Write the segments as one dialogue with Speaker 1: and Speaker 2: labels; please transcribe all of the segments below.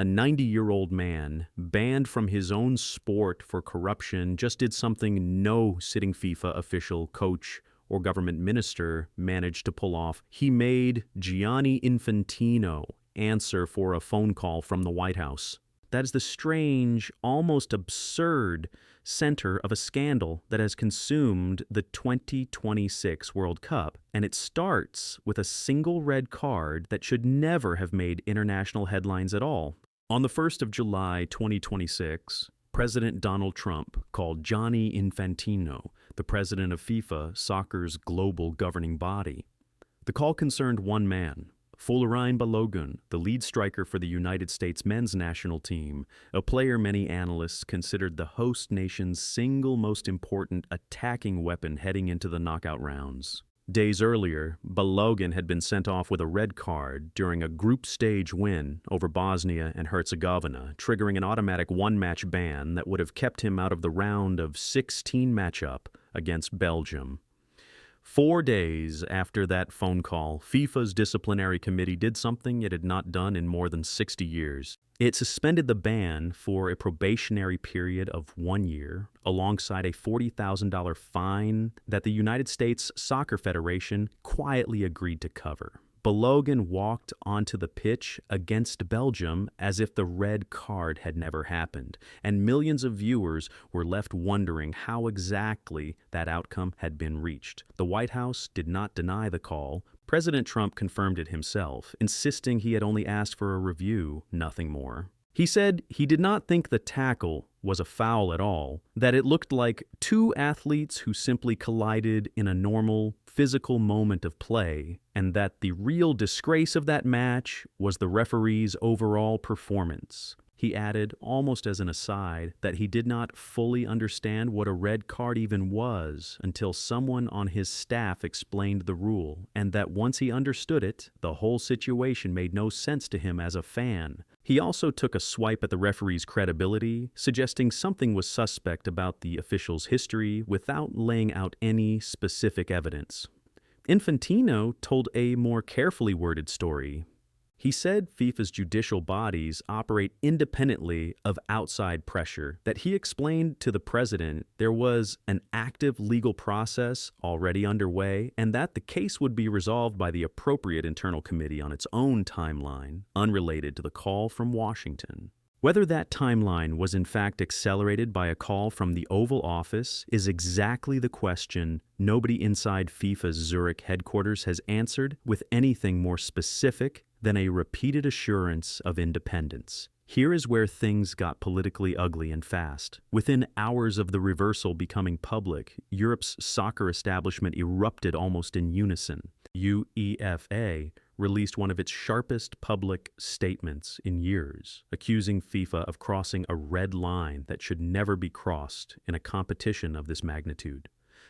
Speaker 1: A 90-year-old man, banned from his own sport for corruption, just did something no sitting FIFA official, coach, or government minister managed to pull off. He made Gianni Infantino answer for a phone call from the White House. That is the strange, almost absurd center of a scandal that has consumed the 2026 World Cup. And it starts with a single red card that should never have made international headlines at all. On the 1st of July 2026, President Donald Trump called Gianni Infantino the president of FIFA, soccer's global governing body. The call concerned one man, Folarin Balogun, the lead striker for the United States men's national team, a player many analysts considered the host nation's single most important attacking weapon heading into the knockout rounds. Days earlier, Balogun had been sent off with a red card during a group stage win over Bosnia and Herzegovina, triggering an automatic one-match ban that would have kept him out of the round of 16 matchup against Belgium. 4 days after that phone call, FIFA's disciplinary committee did something it had not done in more than 60 years. It suspended the ban for a probationary period of 1 year, alongside a $40,000 fine that the United States Soccer Federation quietly agreed to cover. Balogun walked onto the pitch against Belgium as if the red card had never happened, and millions of viewers were left wondering how exactly that outcome had been reached. The White House did not deny the call. President Trump confirmed it himself, insisting he had only asked for a review, nothing more. He said he did not think the tackle was a foul at all, that it looked like two athletes who simply collided in a normal, physical moment of play, and that the real disgrace of that match was the referee's overall performance. He added, almost as an aside, that he did not fully understand what a red card even was until someone on his staff explained the rule, and that once he understood it, the whole situation made no sense to him as a fan. He also took a swipe at the referee's credibility, suggesting something was suspect about the official's history without laying out any specific evidence. Infantino told a more carefully worded story. He said FIFA's judicial bodies operate independently of outside pressure, that he explained to the president there was an active legal process already underway, and that the case would be resolved by the appropriate internal committee on its own timeline, unrelated to the call from Washington. Whether that timeline was in fact accelerated by a call from the Oval Office is exactly the question nobody inside FIFA's Zurich headquarters has answered with anything more specific than a repeated assurance of independence. Here is where things got politically ugly and fast. Within hours of the reversal becoming public, Europe's soccer establishment erupted almost in unison. UEFA released one of its sharpest public statements in years, accusing FIFA of crossing a red line that should never be crossed in a competition of this magnitude.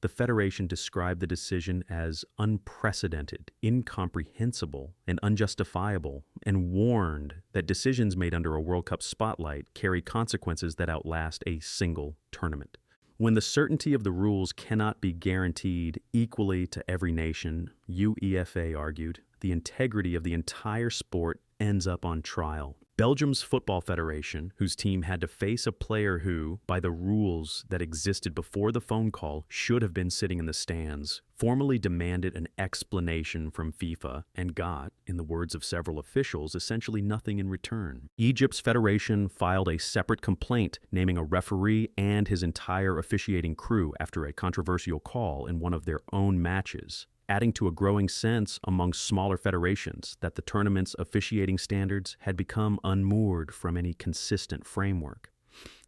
Speaker 1: The Federation described the decision as unprecedented, incomprehensible, and unjustifiable, and warned that decisions made under a World Cup spotlight carry consequences that outlast a single tournament. When the certainty of the rules cannot be guaranteed equally to every nation, UEFA argued, the integrity of the entire sport ends up on trial. Belgium's Football Federation, whose team had to face a player who, by the rules that existed before the phone call, should have been sitting in the stands, formally demanded an explanation from FIFA and got, in the words of several officials, essentially nothing in return. Egypt's federation filed a separate complaint naming a referee and his entire officiating crew after a controversial call in one of their own matches, adding to a growing sense among smaller federations that the tournament's officiating standards had become unmoored from any consistent framework.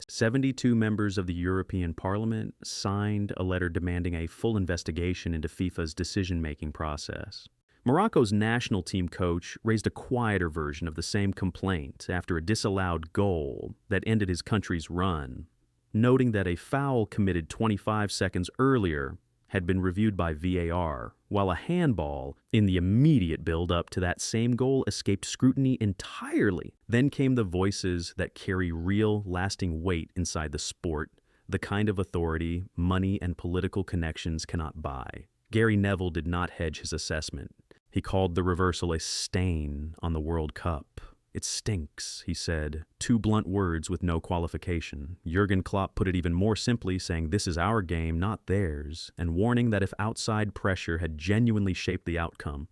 Speaker 1: 72 members of the European Parliament signed a letter demanding a full investigation into FIFA's decision-making process. Morocco's national team coach raised a quieter version of the same complaint after a disallowed goal that ended his country's run, noting that a foul committed 25 seconds earlier had been reviewed by VAR, while a handball in the immediate build-up to that same goal escaped scrutiny entirely. Then came the voices that carry real, lasting weight inside the sport, the kind of authority money and political connections cannot buy. Gary Neville did not hedge his assessment. He called the reversal a stain on the World Cup. "It stinks," he said, two blunt words with no qualification. Jurgen Klopp put it even more simply, saying this is our game, not theirs, and warning that if outside pressure had genuinely shaped the outcome,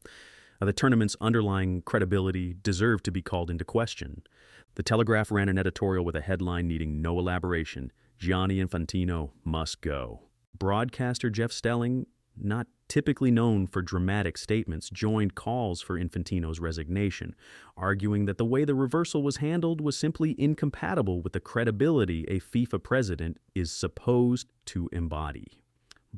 Speaker 1: the tournament's underlying credibility deserved to be called into question. The Telegraph ran an editorial with a headline needing no elaboration: Gianni Infantino must go. Broadcaster Jeff Stelling, not typically known for dramatic statements, joined calls for Infantino's resignation, arguing that the way the reversal was handled was simply incompatible with the credibility a FIFA president is supposed to embody.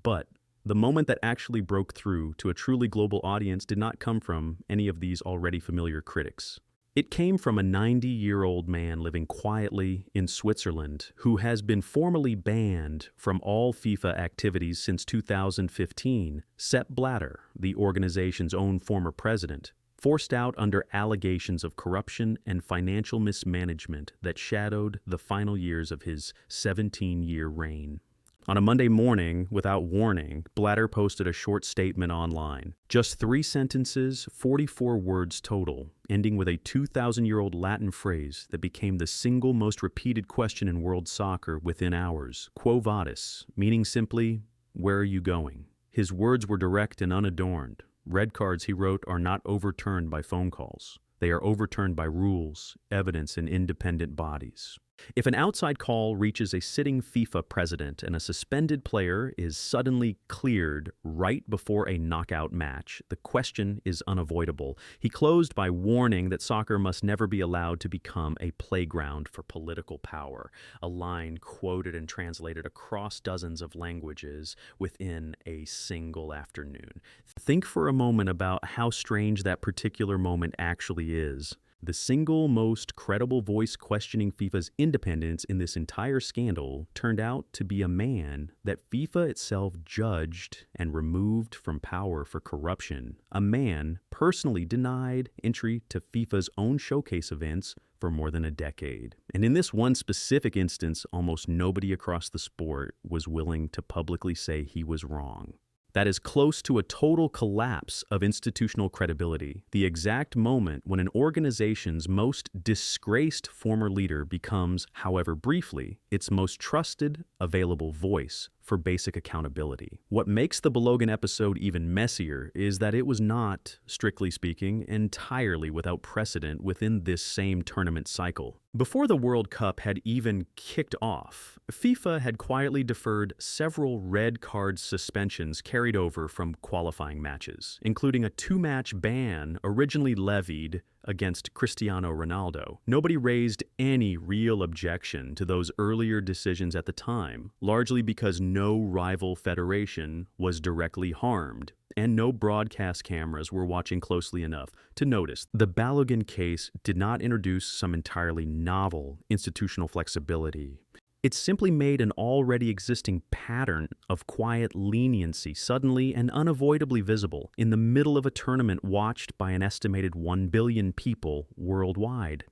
Speaker 1: But the moment that actually broke through to a truly global audience did not come from any of these already familiar critics. It came from a 90-year-old man living quietly in Switzerland who has been formally banned from all FIFA activities since 2015, Sepp Blatter, the organization's own former president, forced out under allegations of corruption and financial mismanagement that shadowed the final years of his 17-year reign. On a Monday morning, without warning, Blatter posted a short statement online. Just 3 sentences, 44 words total, ending with a 2,000-year-old Latin phrase that became the single most repeated question in world soccer within hours. Quo vadis, meaning simply, where are you going? His words were direct and unadorned. Red cards, he wrote, are not overturned by phone calls. They are overturned by rules, evidence, and independent bodies. If an outside call reaches a sitting FIFA president and a suspended player is suddenly cleared right before a knockout match, the question is unavoidable. He closed by warning that soccer must never be allowed to become a playground for political power, a line quoted and translated across dozens of languages within a single afternoon. Think for a moment about how strange that particular moment actually is. The single most credible voice questioning FIFA's independence in this entire scandal turned out to be a man that FIFA itself judged and removed from power for corruption, a man personally denied entry to FIFA's own showcase events for more than a decade. And in this one specific instance, almost nobody across the sport was willing to publicly say he was wrong. That is close to a total collapse of institutional credibility, the exact moment when an organization's most disgraced former leader becomes, however briefly, its most trusted, available voice for basic accountability. What makes the Balogun episode even messier is that it was not, strictly speaking, entirely without precedent within this same tournament cycle. Before the World Cup had even kicked off, FIFA had quietly deferred several red card suspensions carried over from qualifying matches, including a 2-match ban originally levied against Cristiano Ronaldo. Nobody raised any real objection to those earlier decisions at the time, largely because no rival federation was directly harmed, and no broadcast cameras were watching closely enough to notice. The Balogun case did not introduce some entirely novel institutional flexibility. It simply made an already existing pattern of quiet leniency suddenly and unavoidably visible in the middle of a tournament watched by an estimated 1 billion people worldwide.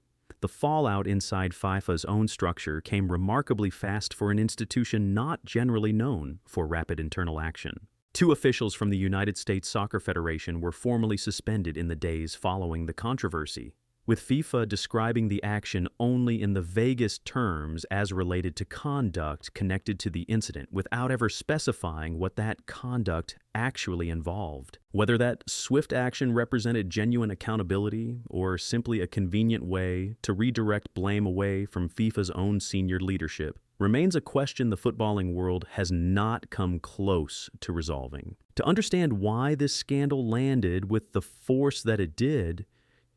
Speaker 1: The fallout inside FIFA's own structure came remarkably fast for an institution not generally known for rapid internal action. 2 officials from the United States Soccer Federation were formally suspended in the days following the controversy, with FIFA describing the action only in the vaguest terms as related to conduct connected to the incident, without ever specifying what that conduct actually involved. Whether that swift action represented genuine accountability or simply a convenient way to redirect blame away from FIFA's own senior leadership remains a question the footballing world has not come close to resolving. To understand why this scandal landed with the force that it did,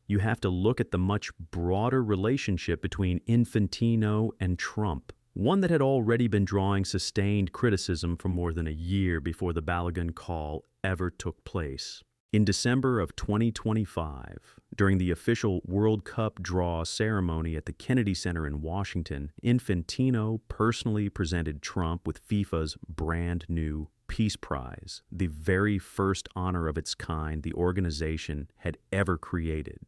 Speaker 1: you have to look at the much broader relationship between Infantino and Trump, one that had already been drawing sustained criticism for more than a year before the Balogun call ever took place. In December of 2025, during the official World Cup draw ceremony at the Kennedy Center in Washington, Infantino personally presented Trump with FIFA's brand new Peace Prize, the very first honor of its kind the organization had ever created.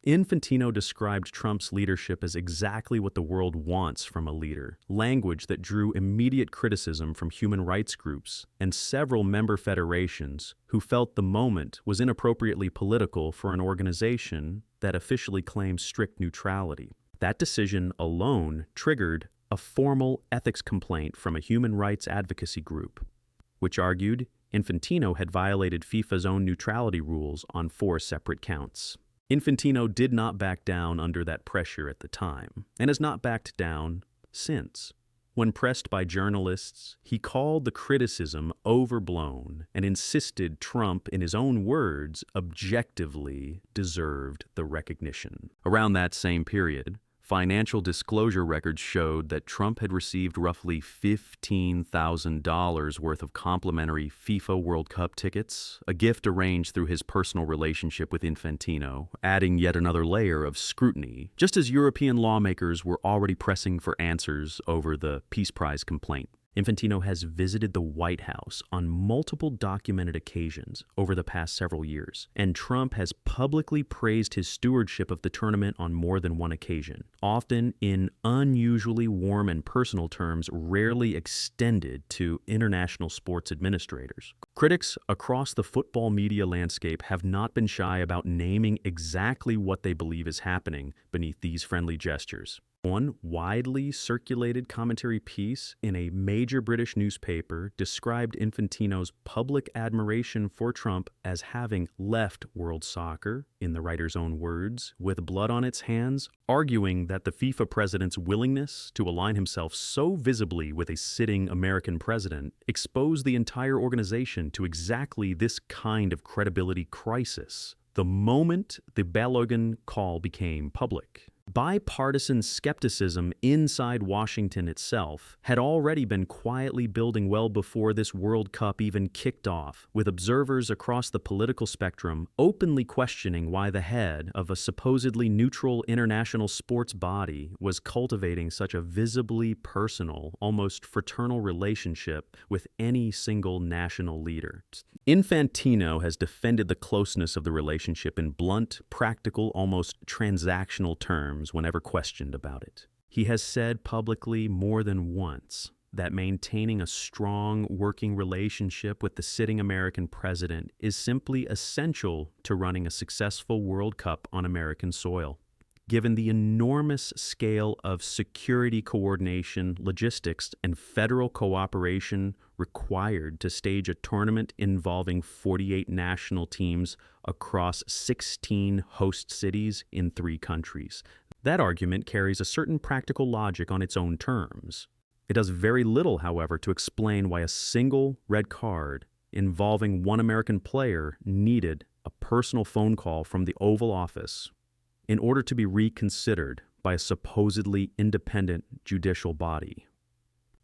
Speaker 1: Infantino described Trump's leadership as exactly what the world wants from a leader, language that drew immediate criticism from human rights groups and several member federations who felt the moment was inappropriately political for an organization that officially claims strict neutrality. That decision alone triggered a formal ethics complaint from a human rights advocacy group, which argued Infantino had violated FIFA's own neutrality rules on 4 separate counts. Infantino did not back down under that pressure at the time, and has not backed down since. When pressed by journalists, he called the criticism overblown and insisted Trump, in his own words, objectively deserved the recognition. Around that same period, financial disclosure records showed that Trump had received roughly $15,000 worth of complimentary FIFA World Cup tickets, a gift arranged through his personal relationship with Infantino, adding yet another layer of scrutiny, just as European lawmakers were already pressing for answers over the Peace Prize complaint. Infantino has visited the White House on multiple documented occasions over the past several years, and Trump has publicly praised his stewardship of the tournament on more than one occasion, often in unusually warm and personal terms rarely extended to international sports administrators. Critics across the football media landscape have not been shy about naming exactly what they believe is happening beneath these friendly gestures. One widely circulated commentary piece in a major British newspaper described Infantino's public admiration for Trump as having left world soccer, in the writer's own words, with blood on its hands, arguing that the FIFA president's willingness to align himself so visibly with a sitting American president exposed the entire organization to exactly this kind of credibility crisis the moment the Balogun call became public. Bipartisan skepticism inside Washington itself had already been quietly building well before this World Cup even kicked off, with observers across the political spectrum openly questioning why the head of a supposedly neutral international sports body was cultivating such a visibly personal, almost fraternal relationship with any single national leader. Infantino has defended the closeness of the relationship in blunt, practical, almost transactional terms whenever questioned about it. He has said publicly more than once that maintaining a strong working relationship with the sitting American president is simply essential to running a successful World Cup on American soil. Given the enormous scale of security coordination, logistics, and federal cooperation required to stage a tournament involving 48 national teams across 16 host cities in 3 countries. That argument carries a certain practical logic on its own terms. It does very little, however, to explain why a single red card involving one American player needed a personal phone call from the Oval Office in order to be reconsidered by a supposedly independent judicial body.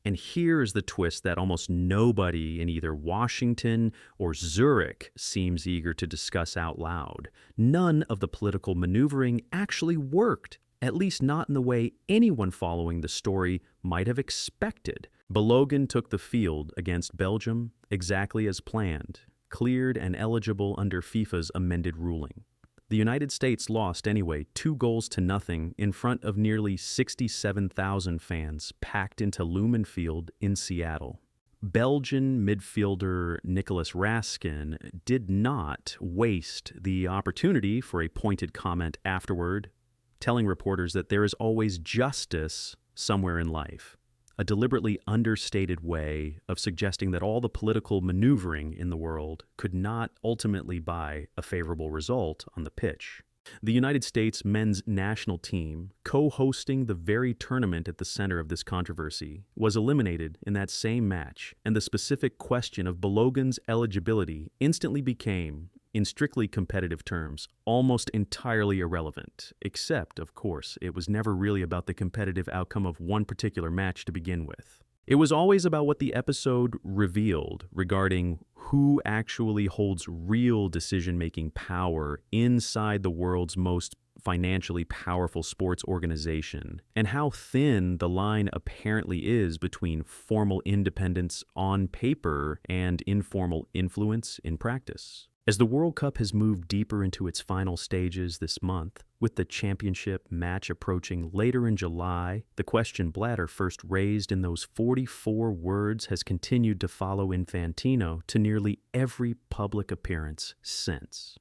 Speaker 1: And here is the twist that almost nobody in either Washington or Zurich seems eager to discuss out loud. None of the political maneuvering actually worked, at least not in the way anyone following the story might have expected. Balogun took the field against Belgium exactly as planned, cleared and eligible under FIFA's amended ruling. The United States lost anyway 2-0 in front of nearly 67,000 fans packed into Lumen Field in Seattle. Belgian midfielder Nicolas Raskin did not waste the opportunity for a pointed comment afterward, telling reporters that there is always justice somewhere in life, a deliberately understated way of suggesting that all the political maneuvering in the world could not ultimately buy a favorable result on the pitch. The United States men's national team, co-hosting the very tournament at the center of this controversy, was eliminated in that same match, and the specific question of Balogun's eligibility instantly became, in strictly competitive terms, almost entirely irrelevant, except, of course, it was never really about the competitive outcome of one particular match to begin with. It was always about what the episode revealed regarding who actually holds real decision-making power inside the world's most financially powerful sports organization, and how thin the line apparently is between formal independence on paper and informal influence in practice. As the World Cup has moved deeper into its final stages this month, with the championship match approaching later in July, the question Blatter first raised in those 44 words has continued to follow Infantino to nearly every public appearance since.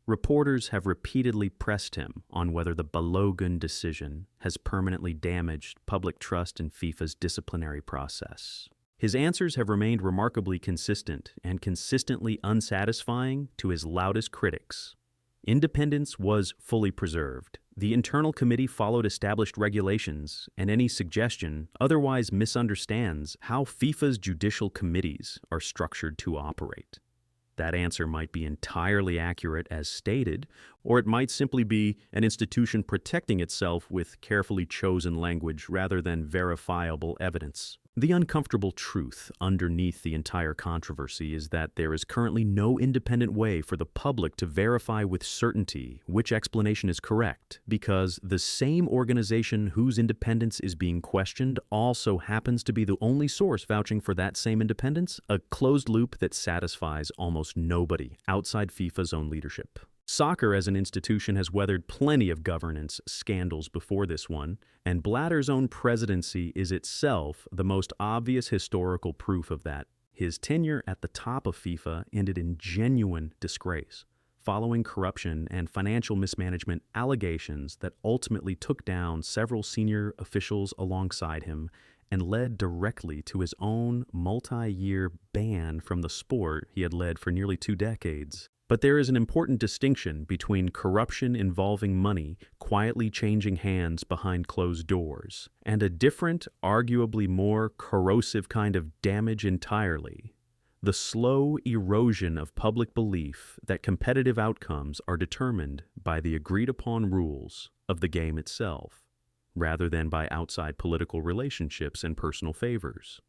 Speaker 1: Reporters have repeatedly pressed him on whether the Balogun decision has permanently damaged public trust in FIFA's disciplinary process. His answers have remained remarkably consistent and consistently unsatisfying to his loudest critics. Independence was fully preserved. The internal committee followed established regulations, and any suggestion otherwise misunderstands how FIFA's judicial committees are structured to operate. That answer might be entirely accurate as stated, or it might simply be an institution protecting itself with carefully chosen language rather than verifiable evidence. The uncomfortable truth underneath the entire controversy is that there is currently no independent way for the public to verify with certainty which explanation is correct, because the same organization whose independence is being questioned also happens to be the only source vouching for that same independence, a closed loop that satisfies almost nobody outside FIFA's own leadership. Soccer as an institution has weathered plenty of governance scandals before this one, and Blatter's own presidency is itself the most obvious historical proof of that. His tenure at the top of FIFA ended in genuine disgrace, following corruption and financial mismanagement allegations that ultimately took down several senior officials alongside him and led directly to his own multi-year ban from the sport he had led for nearly 2 decades. But there is an important distinction between corruption involving money quietly changing hands behind closed doors, and a different, arguably more corrosive kind of damage entirely: the slow erosion of public belief that competitive outcomes are determined by the agreed-upon rules of the game itself, rather than by outside political relationships and personal favors.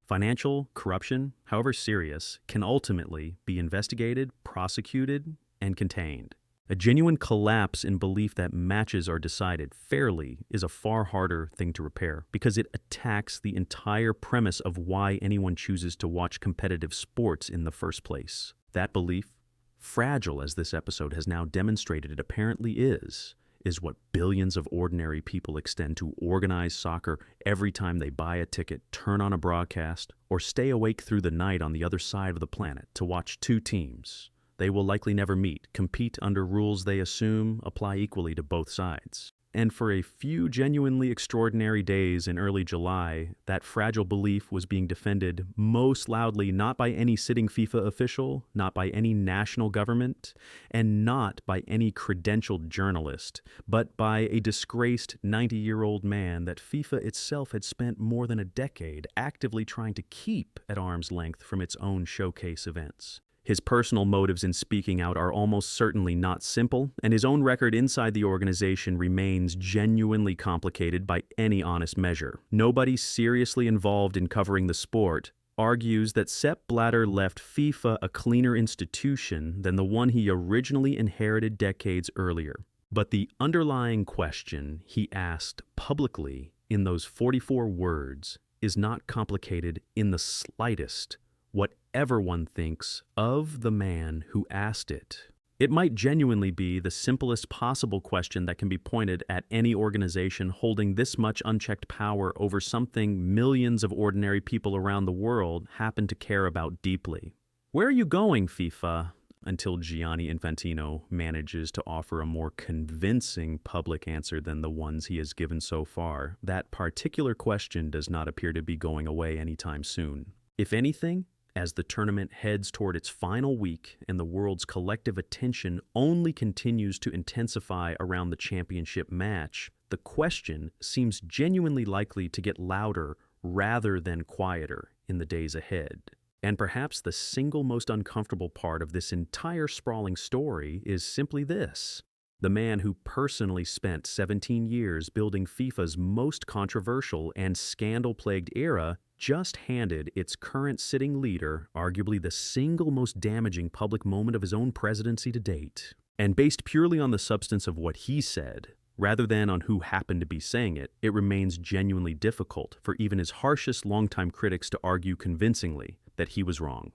Speaker 1: Financial corruption, however serious, can ultimately be investigated, prosecuted, and contained. A genuine collapse in belief that matches are decided fairly is a far harder thing to repair, because it attacks the entire premise of why anyone chooses to watch competitive sports in the first place. That belief, fragile as this episode has now demonstrated it apparently is what billions of ordinary people extend to organize soccer every time they buy a ticket, turn on a broadcast, or stay awake through the night on the other side of the planet to watch 2 teams they will likely never meet compete under rules they assume apply equally to both sides. And for a few genuinely extraordinary days in early July, that fragile belief was being defended most loudly not by any sitting FIFA official, not by any national government, and not by any credentialed journalist, but by a disgraced 90-year-old man that FIFA itself had spent more than a decade actively trying to keep at arm's length from its own showcase events. His personal motives in speaking out are almost certainly not simple, and his own record inside the organization remains genuinely complicated by any honest measure. Nobody seriously involved in covering the sport argues that Sepp Blatter left FIFA a cleaner institution than the one he originally inherited decades earlier. But the underlying question he asked publicly in those 44 words is not complicated in the slightest, whatever one thinks of the man who asked it. It might genuinely be the simplest possible question that can be pointed at any organization holding this much unchecked power over something millions of ordinary people around the world happen to care about deeply. Where are you going, FIFA? Until Gianni Infantino manages to offer a more convincing public answer than the ones he has given so far, that particular question does not appear to be going away anytime soon. If anything, as the tournament heads toward its final week and the world's collective attention only continues to intensify around the championship match, the question seems genuinely likely to get louder rather than quieter in the days ahead. And perhaps the single most uncomfortable part of this entire sprawling story is simply this: the man who personally spent 17 years building FIFA's most controversial and scandal-plagued era just handed its current sitting leader arguably the single most damaging public moment of his own presidency to date. And based purely on the substance of what he said, rather than on who happened to be saying it, it remains genuinely difficult for even his harshest longtime critics to argue convincingly that he was wrong.